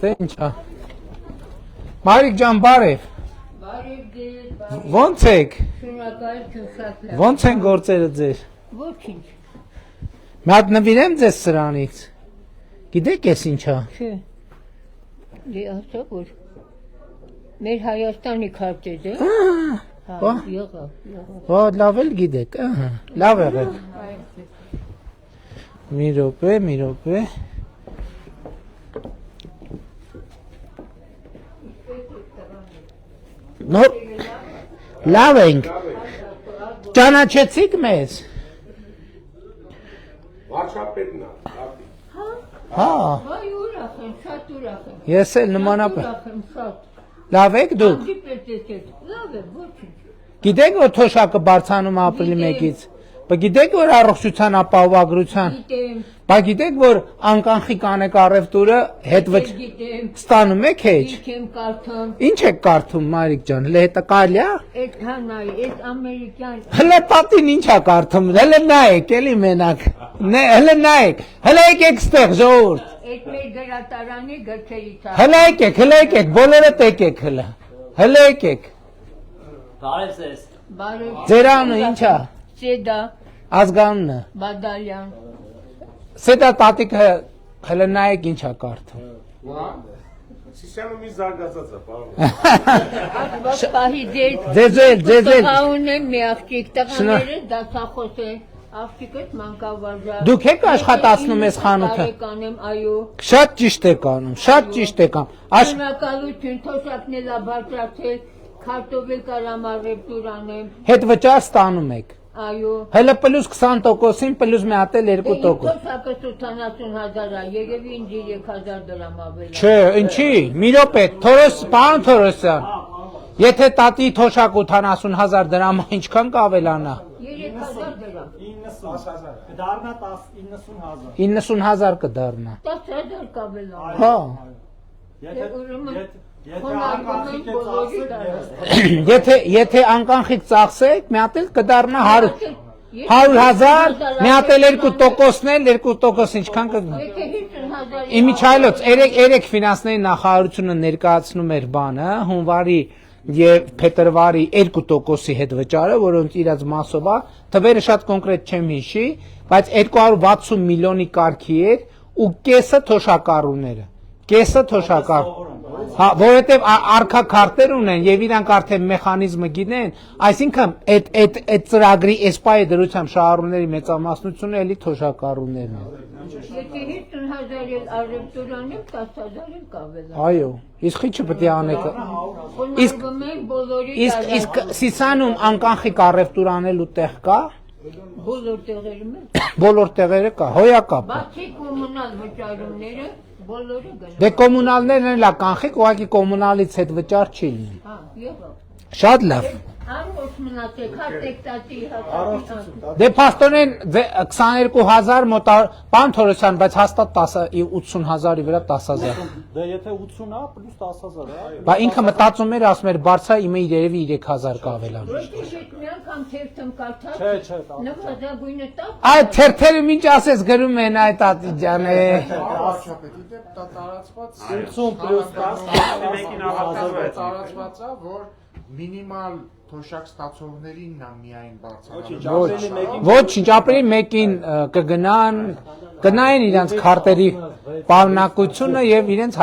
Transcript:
թե ինչա։ Մարիկ ջան, բարև։ Ոնց եք։ Ոնց են գործերը ձեր։ Ոչինչ։ Մի հատ նվիրեմ ձեզ սրանից։ Գիտեք ես ինչա։ Չէ։ Դե ասա որ մեր Հայաստանի քարտեզ է։ Հա, եղավ։ Ո, լավ էլ գիտեք, ահա։ Լավ եղել։ Մի րոպե։ Նոր լավ ենք։ Ճանաչեցիք մեզ։ Վարշապետն է։ Հա։ Վայ ուրախ եմ, շատ ուրախ եմ։ Ես էլ նմանապես։ Ուրախ եմ շատ։ Լավ եք դուք։ Լավ է, ոչինչ։ Գիտեք որ թոշակը բարձանում ապրիլի 1-ից։ Բայց գիտեք որ առողջության ապահովագրության։ Գիտեմ։ Բայց գիտեք որ անկանխիկ անեկարևտուրը հետ Գիտեմ։ ստանում եք հեչ։ Գիտեմ կարդում։ Ինչ եք կարդում Մարիկ ջան, հետը կարելի է։ Այդ հանայ, այդ ամերիկյան։ Հələ պատին ինչ է կարդում։ Հələ նայեք, էլի մենակ։ Հələ նայեք։ Հələ եկեք ստեղ ժողովուրդ։ Այդ մեր գրատարանի գրքերից է։ Հələ եկեք, բոլորը տեկեք հələ։ Հələ եկեք։ Բարև ձեզ։ Բարև։ Ձեր անունը ինչ է։ Սեդա Ազգանունը։ Բադալյան։ Սեդա տատիկը հələ նայեք ինչ է կարդում։ Սիսյանը մի զարգացած է, պարոն։ Պահի Ձեզ տղաուն եմ մի աղջիկ, տղաները դասախոս են, աղջիկս մանկավարժ։ Դուք եք աշխատացնում ես խանութը։ Տարեկան եմ, այո։ Շատ ճիշտ եք անում, շատ ճիշտ եք անում։ Շնորհակալություն, թոշակն էլ է բարձրացել, քարտոֆիլ կարամարև տուրանեմ, Հետ վճար ստանում եք։ այո։ Հələ պլյուս 20%-ին պլյուս մի հատ էլ 2%։ Թոշակը 80,000 է, երևի ինձ 3,000 դրամ ավել է։ Չէ, ինչի, մի րոպե, պարոն Թորոսյան, եթե տատի թոշակ 80,000 դրամ, ինչքան կավելանա։ 3,000 դրամ։ 90,000 կդառնա 90,000 90,000 կդառնա։ 10,000 կավելանա։ Հա։ Եթե անկանխիկ ծախսեք, մի հատ էլ կդառնա 100,000, մի հատ էլ 2%-ն էլ 2% ինչքան կգնա։ Իմիջայլոց, երեք ֆինանսների նախարարությունը ներկայացնում էր բանը, հունվարի եւ փետրվարի 2%-ի հետ վճարը, որոնց իրաց մասով է, թվերը շատ կոնկրետ չեմ հիշի, բայց 260 միլիոնի կարգի էր ու կեսը թոշակառուները։ Կեսը թոշակառու։ Հա, որովհետև արքա քարտեր ունեն եւ իրանք արդեն մեխանիզմը գիտեն, այսինքն այդ ծրագրի էսպայի դրությամբ շահառուների մեծամասնությունը էլի թոշակառուներն են։ Եթե 50,000 էլ արժեքտուրան եմ, 10,000 էլ կավելա։ Այո, իսկ ի՞նչը պետք է անեք։ Իսկ Սիսանում անկանխիկ առևտուր անելու տեղ կա։ Բոլոր տեղերում է։ Բոլոր տեղերը կա, հոյակապ։ Բացի կոմունալ վճարումները, բոլորը գնա։ Դե կոմունալներն էլ կանխիկ, ուղղակի կոմունալից հետ վճար չի լինի։ Հա, եղավ։ Շատ լավ։ Առողջ մնացեք, հատեք տատի հատի։ Դե փաստորեն 22,000 մոտ բան Թորոսյան, բայց հաստատ 80,000-ի վրա 10,000։ Դե եթե 80 է, պլյուս 10,000 է, այո։ Բա ինքը մտածում էր, ասում էր բարձա իմը երևի 3,000 կավելան։ Ոչ մի անգամ թերթում կարդաց։ Չէ, նվազագույնը տա։ Այդ թերթերը ինչ ասես գրում են այդ տատի ջան է։ Վարշապետի դեպ տարածված 80 պլյուս 10,000 տարածված է, որ մինիմալ թոշակ ստացողներինն է միայն բարձրանում։ Ոչինչ, ապրիլի 1-ին կգնան իրանց քարտերի պարունակությունը եւ իրենց